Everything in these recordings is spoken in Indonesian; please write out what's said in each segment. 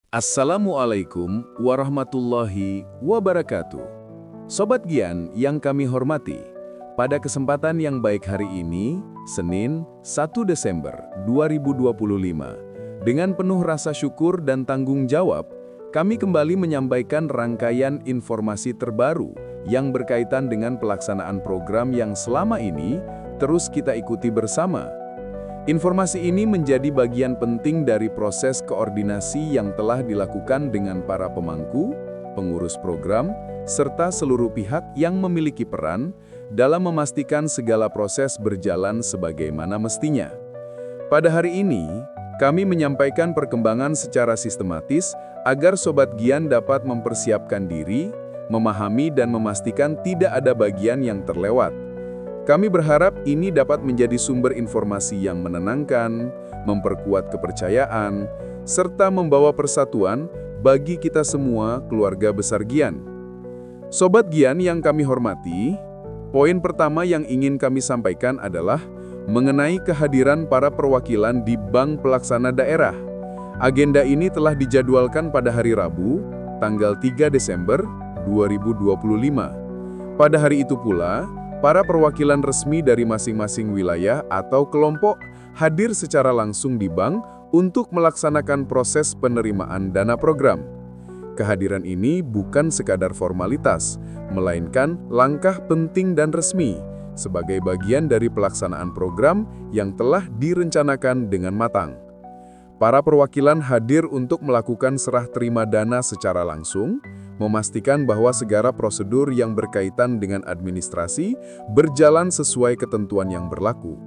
Assalamualaikum warahmatullahi wabarakatuh. Sobat Gian yang kami hormati, pada kesempatan yang baik hari ini, Senin 1 Desember 2025, dengan penuh rasa syukur dan tanggung jawab, kami kembali menyampaikan rangkaian informasi terbaru yang berkaitan dengan pelaksanaan program yang selama ini terus kita ikuti bersama. Informasi ini menjadi bagian penting dari proses koordinasi yang telah dilakukan dengan para pemangku, pengurus program, serta seluruh pihak yang memiliki peran dalam memastikan segala proses berjalan sebagaimana mestinya. Pada hari ini, kami menyampaikan perkembangan secara sistematis agar Sobat Gian dapat mempersiapkan diri, memahami dan memastikan tidak ada bagian yang terlewat. Kami berharap ini dapat menjadi sumber informasi yang menenangkan, memperkuat kepercayaan, serta membawa persatuan bagi kita semua keluarga besar Gian. Sobat Gian yang kami hormati, poin pertama yang ingin kami sampaikan adalah mengenai kehadiran para perwakilan di Bank Pelaksana Daerah. Agenda ini telah dijadwalkan pada hari Rabu, tanggal 3 Desember 2025. Pada hari itu pula, para perwakilan resmi dari masing-masing wilayah atau kelompok hadir secara langsung di bank untuk melaksanakan proses penerimaan dana program. Kehadiran ini bukan sekadar formalitas, melainkan langkah penting dan resmi sebagai bagian dari pelaksanaan program yang telah direncanakan dengan matang. Para perwakilan hadir untuk melakukan serah terima dana secara langsung, memastikan bahwa segala prosedur yang berkaitan dengan administrasi berjalan sesuai ketentuan yang berlaku.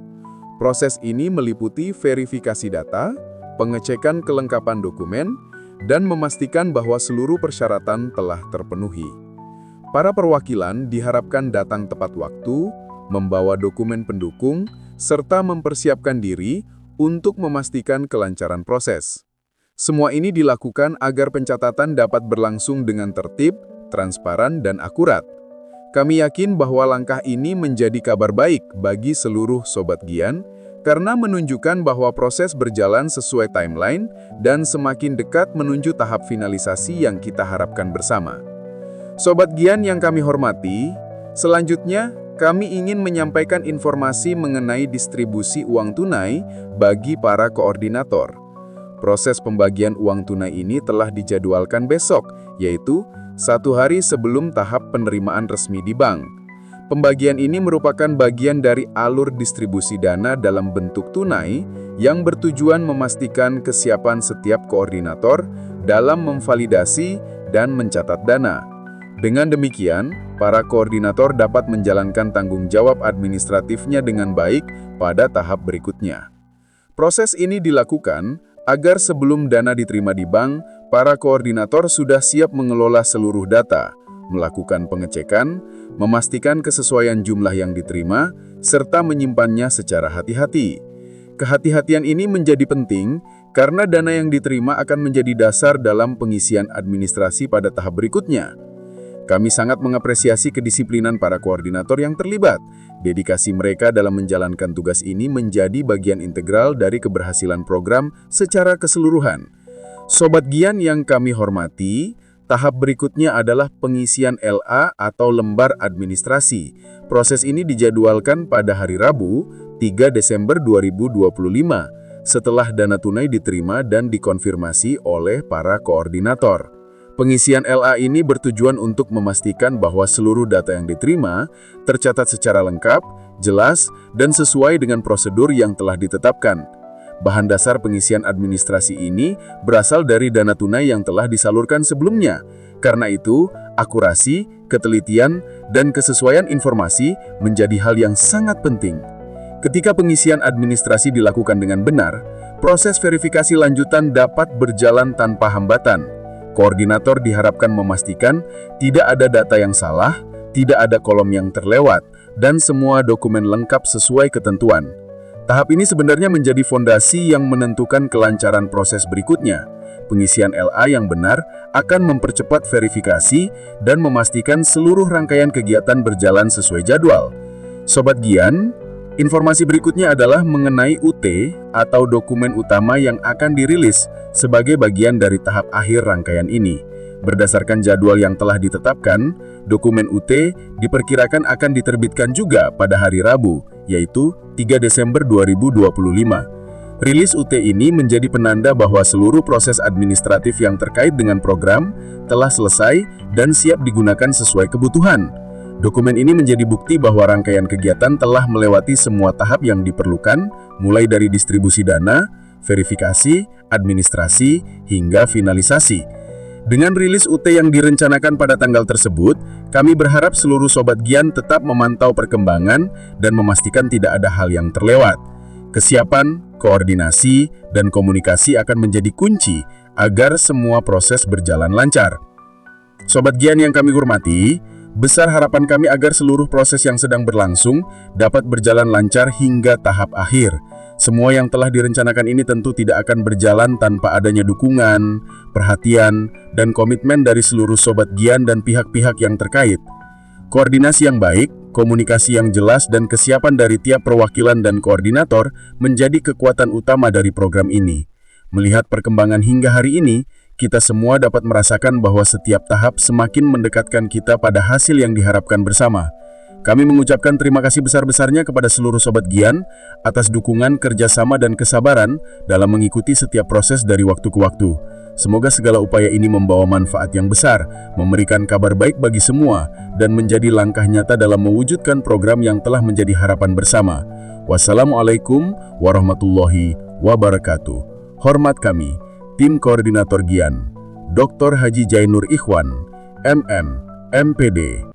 Proses ini meliputi verifikasi data, pengecekan kelengkapan dokumen, dan memastikan bahwa seluruh persyaratan telah terpenuhi. Para perwakilan diharapkan datang tepat waktu, membawa dokumen pendukung, serta mempersiapkan diri untuk memastikan kelancaran proses. Semua ini dilakukan agar pencatatan dapat berlangsung dengan tertib, transparan, dan akurat. Kami yakin bahwa langkah ini menjadi kabar baik bagi seluruh Sobat Gian, karena menunjukkan bahwa proses berjalan sesuai timeline dan semakin dekat menuju tahap finalisasi yang kita harapkan bersama. Sobat Gian yang kami hormati, selanjutnya kami ingin menyampaikan informasi mengenai distribusi uang tunai bagi para koordinator. Proses pembagian uang tunai ini telah dijadwalkan besok, yaitu 1 hari sebelum tahap penerimaan resmi di bank. Pembagian ini merupakan bagian dari alur distribusi dana dalam bentuk tunai yang bertujuan memastikan kesiapan setiap koordinator dalam memvalidasi dan mencatat dana. Dengan demikian, para koordinator dapat menjalankan tanggung jawab administratifnya dengan baik pada tahap berikutnya. Proses ini dilakukan agar sebelum dana diterima di bank, para koordinator sudah siap mengelola seluruh data, melakukan pengecekan, memastikan kesesuaian jumlah yang diterima, serta menyimpannya secara hati-hati. Kehati-hatian ini menjadi penting karena dana yang diterima akan menjadi dasar dalam pengisian administrasi pada tahap berikutnya. Kami sangat mengapresiasi kedisiplinan para koordinator yang terlibat. Dedikasi mereka dalam menjalankan tugas ini menjadi bagian integral dari keberhasilan program secara keseluruhan. Sobat Gian yang kami hormati, tahap berikutnya adalah pengisian LA atau lembar administrasi. Proses ini dijadwalkan pada hari Rabu, 3 Desember 2025, setelah dana tunai diterima dan dikonfirmasi oleh para koordinator. Pengisian LA ini bertujuan untuk memastikan bahwa seluruh data yang diterima tercatat secara lengkap, jelas, dan sesuai dengan prosedur yang telah ditetapkan. Bahan dasar pengisian administrasi ini berasal dari dana tunai yang telah disalurkan sebelumnya. Karena itu, akurasi, ketelitian, dan kesesuaian informasi menjadi hal yang sangat penting. Ketika pengisian administrasi dilakukan dengan benar, proses verifikasi lanjutan dapat berjalan tanpa hambatan. Koordinator diharapkan memastikan tidak ada data yang salah, tidak ada kolom yang terlewat, dan semua dokumen lengkap sesuai ketentuan. Tahap ini sebenarnya menjadi fondasi yang menentukan kelancaran proses berikutnya. Pengisian LA yang benar akan mempercepat verifikasi dan memastikan seluruh rangkaian kegiatan berjalan sesuai jadwal. Sobat Gian, Informasi berikutnya adalah mengenai UT atau dokumen utama yang akan dirilis sebagai bagian dari tahap akhir rangkaian ini. Berdasarkan jadwal yang telah ditetapkan, dokumen UT diperkirakan akan diterbitkan juga pada hari Rabu, yaitu 3 Desember 2025. Rilis UT ini menjadi penanda bahwa seluruh proses administratif yang terkait dengan program telah selesai dan siap digunakan sesuai kebutuhan. Dokumen ini menjadi bukti bahwa rangkaian kegiatan telah melewati semua tahap yang diperlukan, mulai dari distribusi dana, verifikasi, administrasi, hingga finalisasi. Dengan rilis UT yang direncanakan pada tanggal tersebut, kami berharap seluruh Sobat Gian tetap memantau perkembangan dan memastikan tidak ada hal yang terlewat. Kesiapan, koordinasi, dan komunikasi akan menjadi kunci agar semua proses berjalan lancar. Sobat Gian yang kami hormati, besar harapan kami agar seluruh proses yang sedang berlangsung dapat berjalan lancar hingga tahap akhir. Semua yang telah direncanakan ini tentu tidak akan berjalan tanpa adanya dukungan, perhatian, dan komitmen dari seluruh Sobat Gian dan pihak-pihak yang terkait. Koordinasi yang baik, komunikasi yang jelas, dan kesiapan dari tiap perwakilan dan koordinator menjadi kekuatan utama dari program ini. Melihat perkembangan hingga hari ini, kita semua dapat merasakan bahwa setiap tahap semakin mendekatkan kita pada hasil yang diharapkan bersama. Kami mengucapkan terima kasih besar-besarnya kepada seluruh Sobat Gian atas dukungan, kerjasama, dan kesabaran dalam mengikuti setiap proses dari waktu ke waktu. Semoga segala upaya ini membawa manfaat yang besar, memberikan kabar baik bagi semua, dan menjadi langkah nyata dalam mewujudkan program yang telah menjadi harapan bersama. Wassalamualaikum warahmatullahi wabarakatuh. Hormat kami, Tim Koordinator Gian, Dr. Haji Jainur Ikhwan, MM, MPD.